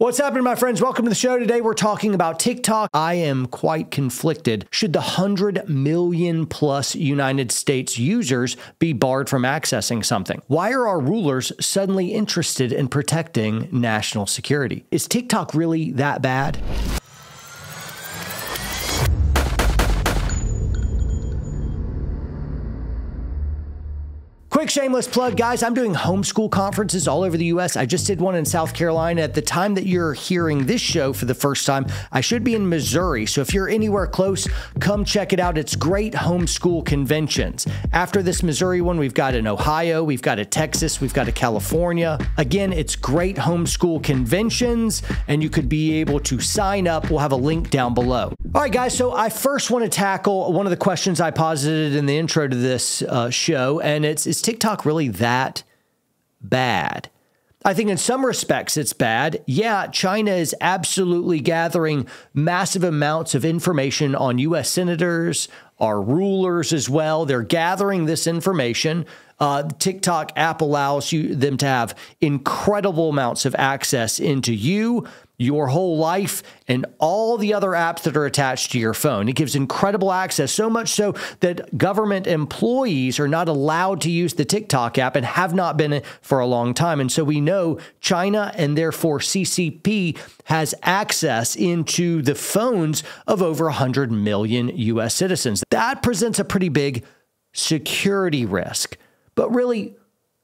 What's happening, my friends? Welcome to the show. Today we're talking about TikTok. I am quite conflicted. Should the 100 million plus United States users be barred from accessing something? Why are our rulers suddenly interested in protecting national security? Is TikTok really that bad? Quick shameless plug, guys. I'm doing homeschool conferences all over the U.S. I just did one in South Carolina. At the time that you're hearing this show for the first time, I should be in Missouri. So if you're anywhere close, come check it out. It's great homeschool conventions. After this Missouri one, we've got in Ohio, we've got a Texas, we've got a California. Again, it's great homeschool conventions, and you could be able to sign up. We'll have a link down below. All right, guys. So I first want to tackle one of the questions I posited in the intro to this show, and is TikTok really that bad? I think in some respects it's bad. Yeah, China is absolutely gathering massive amounts of information on U.S. senators, our rulers as well. They're gathering this information. TikTok app allows them to have incredible amounts of access into you, your whole life, and all the other apps that are attached to your phone. It gives incredible access, so much so that government employees are not allowed to use the TikTok app and have not been for a long time. And so we know China, and therefore CCP, has access into the phones of over 100 million U.S. citizens. That presents a pretty big security risk. But really,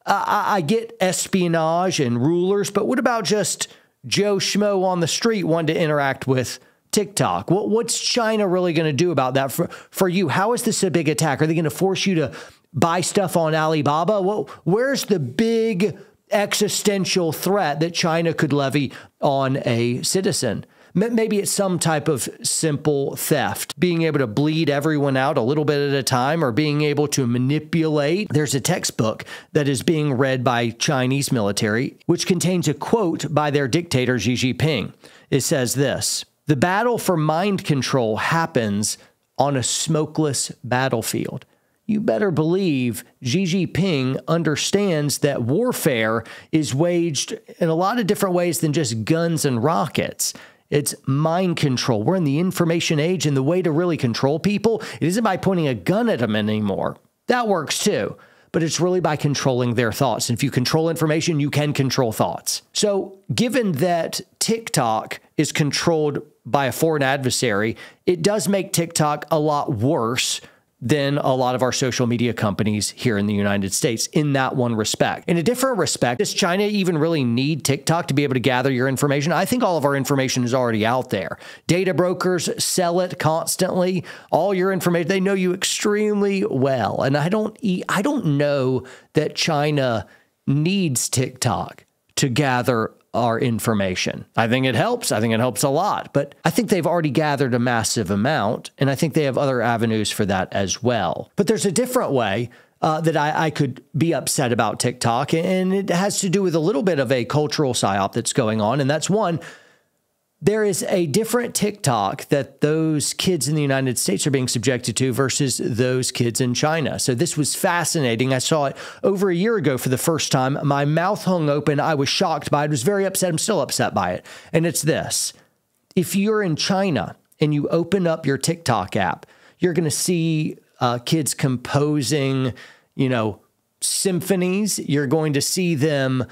I get espionage and rulers, but what about just Joe Schmo on the street wanting to interact with TikTok? What's China really going to do about that for you? How is this a big attack? Are they going to force you to buy stuff on Alibaba? Where's the big existential threat that China could levy on a citizen? Maybe it's some type of simple theft, being able to bleed everyone out a little bit at a time, or being able to manipulate. There's a textbook that is being read by Chinese military, which contains a quote by their dictator, Xi Jinping. It says this: "The battle for mind control happens on a smokeless battlefield." You better believe Xi Jinping understands that warfare is waged in a lot of different ways than just guns and rockets. It's mind control. We're in the information age, and the way to really control people, it isn't by pointing a gun at them anymore. That works too, but it's really by controlling their thoughts. And if you control information, you can control thoughts. So given that TikTok is controlled by a foreign adversary, it does make TikTok a lot worse than a lot of our social media companies here in the United States in that one respect. In a different respect, does China even really need TikTok to be able to gather your information? I think all of our information is already out there. Data brokers sell it constantly. All your information, they know you extremely well. And I don't know that China needs TikTok to gather our information. I think it helps. I think it helps a lot, but I think they've already gathered a massive amount, and I think they have other avenues for that as well. But there's a different way that I could be upset about TikTok, and it has to do with a little bit of a cultural psyop that's going on, and that's one. There is a different TikTok that those kids in the United States are being subjected to versus those kids in China. So this was fascinating. I saw it over a year ago for the first time. My mouth hung open. I was shocked by it. I was very upset. I'm still upset by it. And it's this: if you're in China and you open up your TikTok app, you're going to see kids composing, symphonies. You're going to see them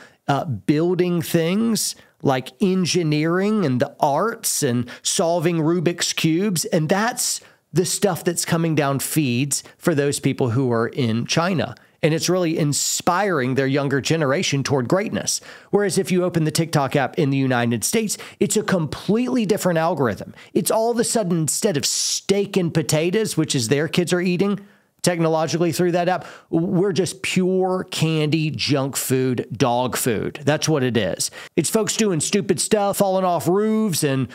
building things like engineering and the arts and solving Rubik's Cubes. And that's the stuff that's coming down feeds for those people who are in China. And it's really inspiring their younger generation toward greatness. Whereas if you open the TikTok app in the United States, it's a completely different algorithm. It's all of a sudden, instead of steak and potatoes, which is their kids are eating technologically through that app, we're just pure candy, junk food, dog food. That's what it is. It's folks doing stupid stuff, falling off roofs and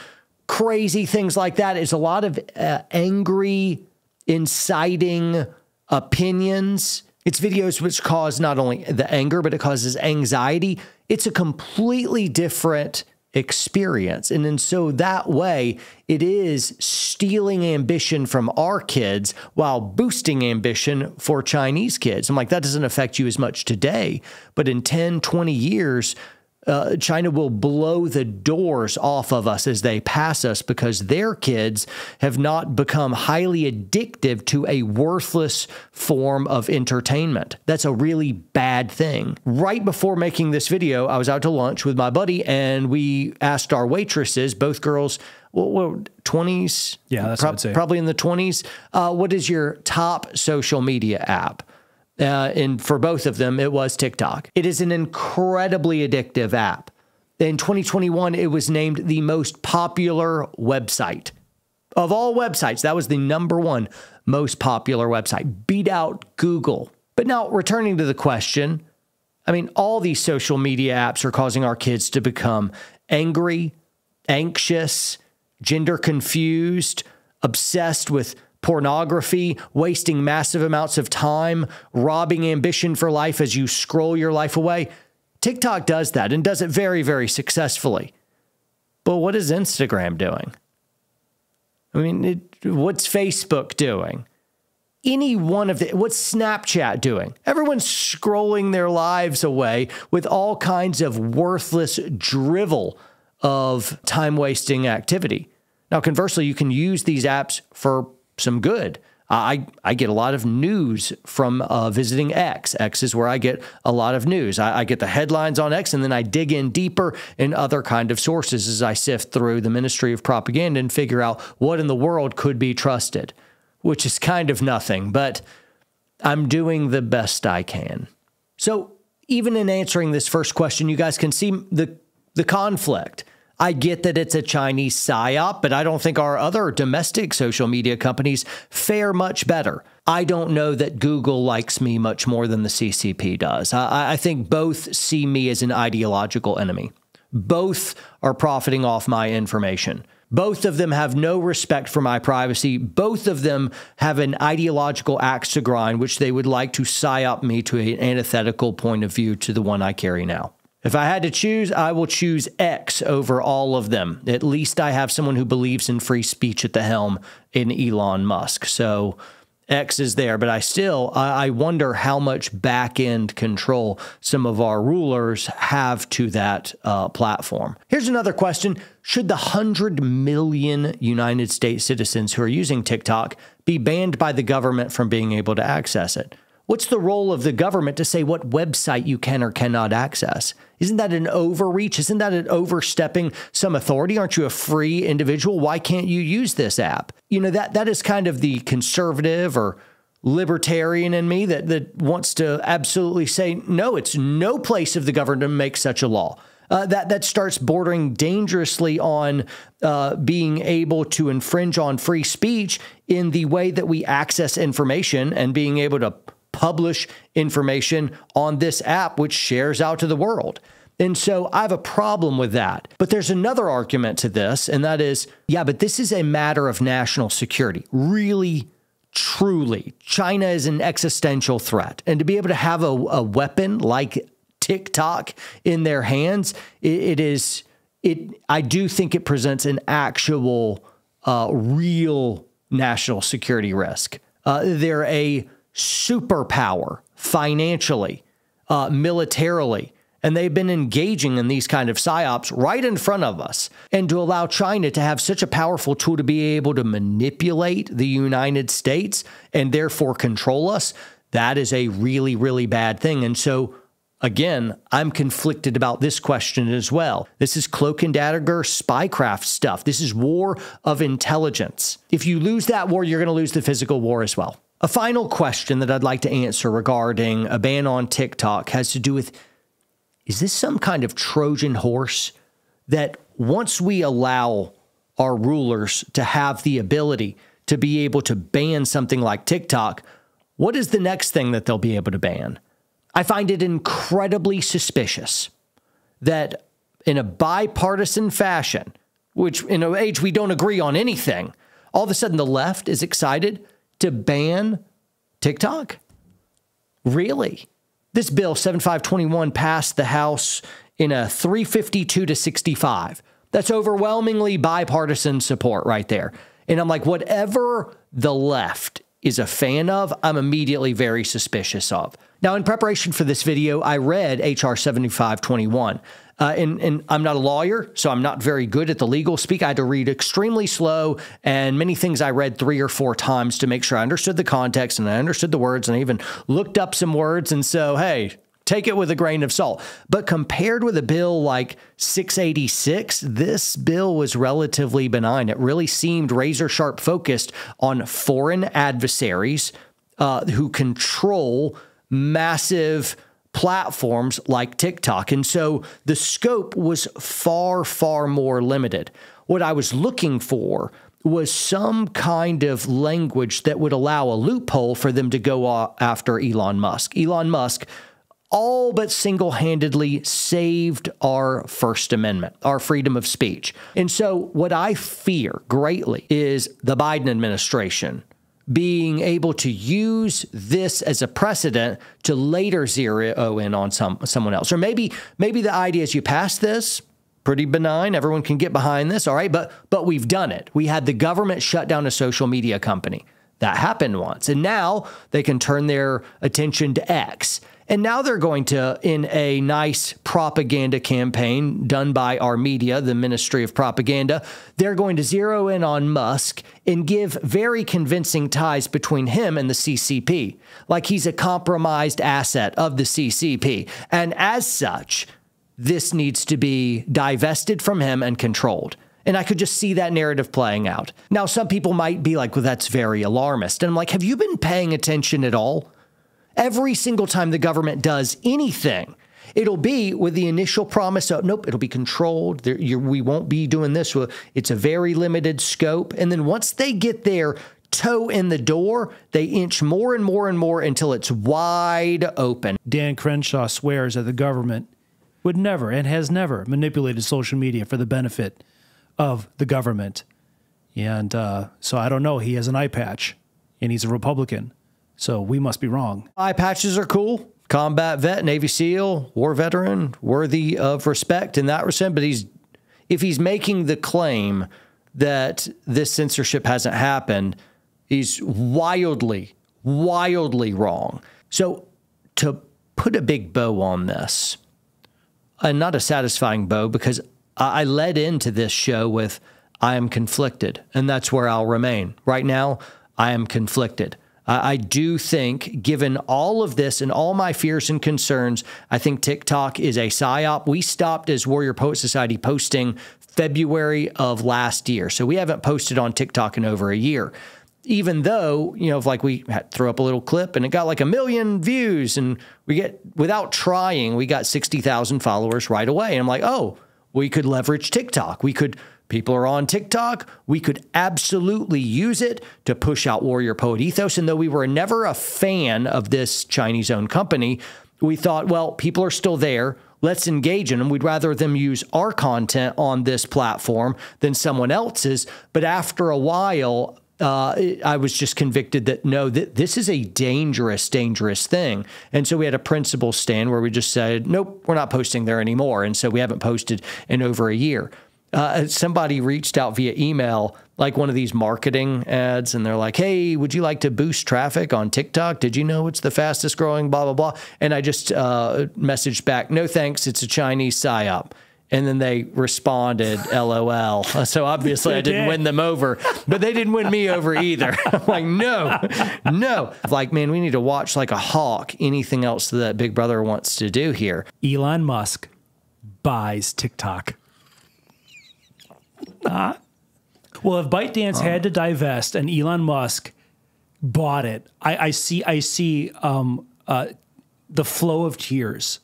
crazy things like that. It's a lot of angry, inciting opinions. It's videos which cause not only the anger, but it causes anxiety. It's a completely different experience. And then so that way it is stealing ambition from our kids while boosting ambition for Chinese kids. I'm like, that doesn't affect you as much today, but in 10, 20 years, China will blow the doors off of us as they pass us because their kids have not become highly addictive to a worthless form of entertainment. That's a really bad thing. Right before making this video, I was out to lunch with my buddy and we asked our waitresses, both girls, what 20s? Yeah, that's what I'd say. Probably in the 20s. What is your top social media app? And for both of them, it was TikTok. It is an incredibly addictive app. In 2021, it was named the most popular website. Of all websites, that was the #1 most popular website. Beat out Google. But now, returning to the question, I mean, all these social media apps are causing our kids to become angry, anxious, gender confused, obsessed with pornography, wasting massive amounts of time, robbing ambition for life as you scroll your life away. TikTok does that and does it very, very successfully. But what is Instagram doing? I mean, what's Facebook doing? Any one of the, what's Snapchat doing? Everyone's scrolling their lives away with all kinds of worthless drivel of time-wasting activity. Now, conversely, you can use these apps for some good. I get a lot of news from visiting X. X is where I get a lot of news. I get the headlines on X, and then I dig in deeper in other kind of sources as I sift through the ministry of propaganda and figure out what in the world could be trusted, which is kind of nothing, but I'm doing the best I can. So even in answering this first question, you guys can see the conflict. I get that it's a Chinese psyop, but I don't think our other domestic social media companies fare much better. I don't know that Google likes me much more than the CCP does. I think both see me as an ideological enemy. Both are profiting off my information. Both of them have no respect for my privacy. Both of them have an ideological axe to grind, which they would like to psyop me to an antithetical point of view to the one I carry now. If I had to choose, I will choose X over all of them. At least I have someone who believes in free speech at the helm in Elon Musk. So X is there, but I wonder how much back-end control some of our rulers have to that platform. Here's another question. Should the 100 million United States citizens who are using TikTok be banned by the government from being able to access it? What's the role of the government to say what website you can or cannot access? Isn't that an overreach? Isn't that an overstepping some authority? Aren't you a free individual? Why can't you use this app? You know, that is kind of the conservative or libertarian in me that wants to absolutely say, no, it's no place of the government to make such a law. That starts bordering dangerously on being able to infringe on free speech in the way that we access information and being able to publish information on this app, which shares out to the world. And so I have a problem with that. But there's another argument to this, and that is, yeah, but this is a matter of national security. Really, truly, China is an existential threat. And to be able to have a weapon like TikTok in their hands, I do think it presents an actual, real national security risk. They're a superpower financially, militarily, and they've been engaging in these kind of psyops right in front of us. And to allow China to have such a powerful tool to be able to manipulate the United States and therefore control us, that is a really, really bad thing. And so, again, I'm conflicted about this question as well. This is cloak and dagger spycraft stuff. This is war of intelligence. If you lose that war, you're going to lose the physical war as well. A final question that I'd like to answer regarding a ban on TikTok has to do with, is this some kind of Trojan horse that once we allow our rulers to have the ability to be able to ban something like TikTok, what is the next thing that they'll be able to ban? I find it incredibly suspicious that in a bipartisan fashion, which in an age we don't agree on anything, all of a sudden the left is excited to ban TikTok? Really? This bill, 7521, passed the House in a 352 to 65. That's overwhelmingly bipartisan support right there. And I'm like, whatever the left is a fan of, I'm immediately very suspicious of. Now, in preparation for this video, I read H.R. 7521. And I'm not a lawyer, so I'm not very good at the legal speak. I had to read extremely slow, and many things I read 3 or 4 times to make sure I understood the context and I understood the words, and I even looked up some words. And so, hey, take it with a grain of salt. But compared with a bill like 686, this bill was relatively benign. It really seemed razor sharp focused on foreign adversaries who control massive platforms like TikTok. And so the scope was far, far more limited. What I was looking for was some kind of language that would allow a loophole for them to go after Elon Musk. Elon Musk all but single-handedly saved our First Amendment, our freedom of speech. And so what I fear greatly is the Biden administration being able to use this as a precedent to later zero in on someone else. Or maybe the idea is you pass this, pretty benign, everyone can get behind this, all right, but we've done it. We had the government shut down a social media company. That happened once. And now they can turn their attention to X. And now they're going to, in a nice propaganda campaign done by our media, the Ministry of Propaganda, they're going to zero in on Musk and give very convincing ties between him and the CCP, like he's a compromised asset of the CCP. And as such, this needs to be divested from him and controlled. And I could just see that narrative playing out. Now, some people might be like, well, that's very alarmist. And I'm like, have you been paying attention at all? Every single time the government does anything, it'll be with the initial promise of, nope, it'll be controlled. We won't be doing this. It's a very limited scope. And then once they get their toe in the door, they inch more and more and more until it's wide open. Dan Crenshaw swears that the government would never and has never manipulated social media for the benefit of the government. And so I don't know. He has an eye patch and he's a Republican. So we must be wrong. Eye patches are cool. Combat vet, Navy SEAL, war veteran, worthy of respect in that respect. But if he's making the claim that this censorship hasn't happened, he's wildly, wildly wrong. So to put a big bow on this, and not a satisfying bow, because I led into this show with, I am conflicted, and that's where I'll remain. Right now, I am conflicted. I do think, given all of this and all my fears and concerns, I think TikTok is a psyop. We stopped as Warrior Poet Society posting February of last year. So we haven't posted on TikTok in over a year. Even though, like we had throw up a little clip and it got like 1 million views and without trying, we got 60,000 followers right away. And I'm like, oh, we could leverage TikTok. People are on TikTok. We could absolutely use it to push out Warrior Poet ethos. And though we were never a fan of this Chinese-owned company, we thought, well, people are still there. Let's engage in them. We'd rather them use our content on this platform than someone else's. But after a while, I was just convicted that, no, this is a dangerous, dangerous thing. And so we had a principle stand where we just said, nope, we're not posting there anymore. And so we haven't posted in over a year. Somebody reached out via email, like one of these marketing ads, and they're like, hey, would you like to boost traffic on TikTok? Did you know it's the fastest growing, blah, blah, blah. And I just messaged back, no, thanks. It's a Chinese psyop. And then they responded, LOL. So obviously I didn't win them over, but they didn't win me over either. I'm like, no. Like, man, we need to watch like a hawk anything else that Big Brother wants to do here. Elon Musk buys TikTok. Well, if ByteDance had to divest and Elon Musk bought it, I see the flow of tears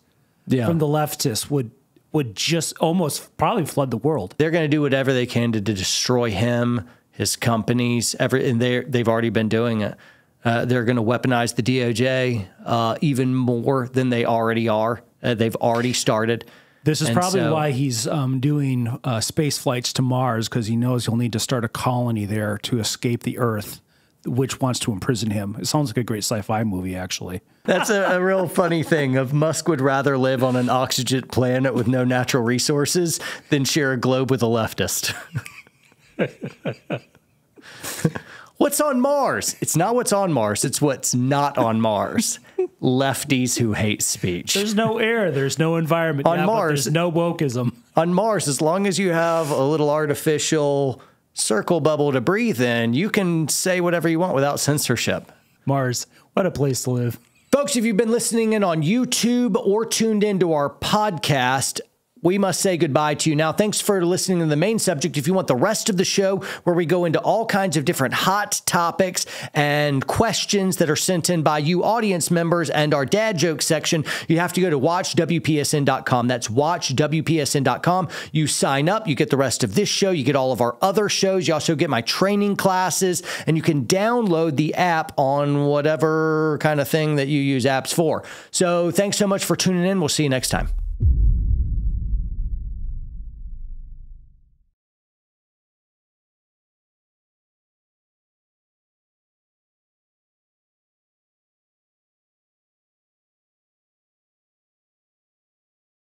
from the leftists would just almost probably flood the world. They're going to do whatever they can to destroy him, his companies, and they've already been doing it. They're going to weaponize the DOJ even more than they already are. They've already started. This is probably why he's doing space flights to Mars, because he knows he'll need to start a colony there to escape the Earth, which wants to imprison him. It sounds like a great sci-fi movie, actually. That's a real funny thing. Of Musk would rather live on an oxygen planet with no natural resources than share a globe with a leftist. What's on Mars? It's not what's on Mars. It's what's not on Mars. lefties who hate speech. There's no air. There's no environment. On Mars, there's no wokeism. On Mars, as long as you have a little artificial circle bubble to breathe in, you can say whatever you want without censorship. Mars, what a place to live. Folks, if you've been listening in on YouTube or tuned into our podcast, we must say goodbye to you now. Thanks for listening to the main subject. If you want the rest of the show, where we go into all kinds of different hot topics and questions that are sent in by you audience members and our dad joke section, you have to go to watchwpsn.com. That's watchwpsn.com. You sign up, you get the rest of this show, you get all of our other shows. You also get my training classes, and you can download the app on whatever kind of thing that you use apps for. So thanks so much for tuning in. We'll see you next time.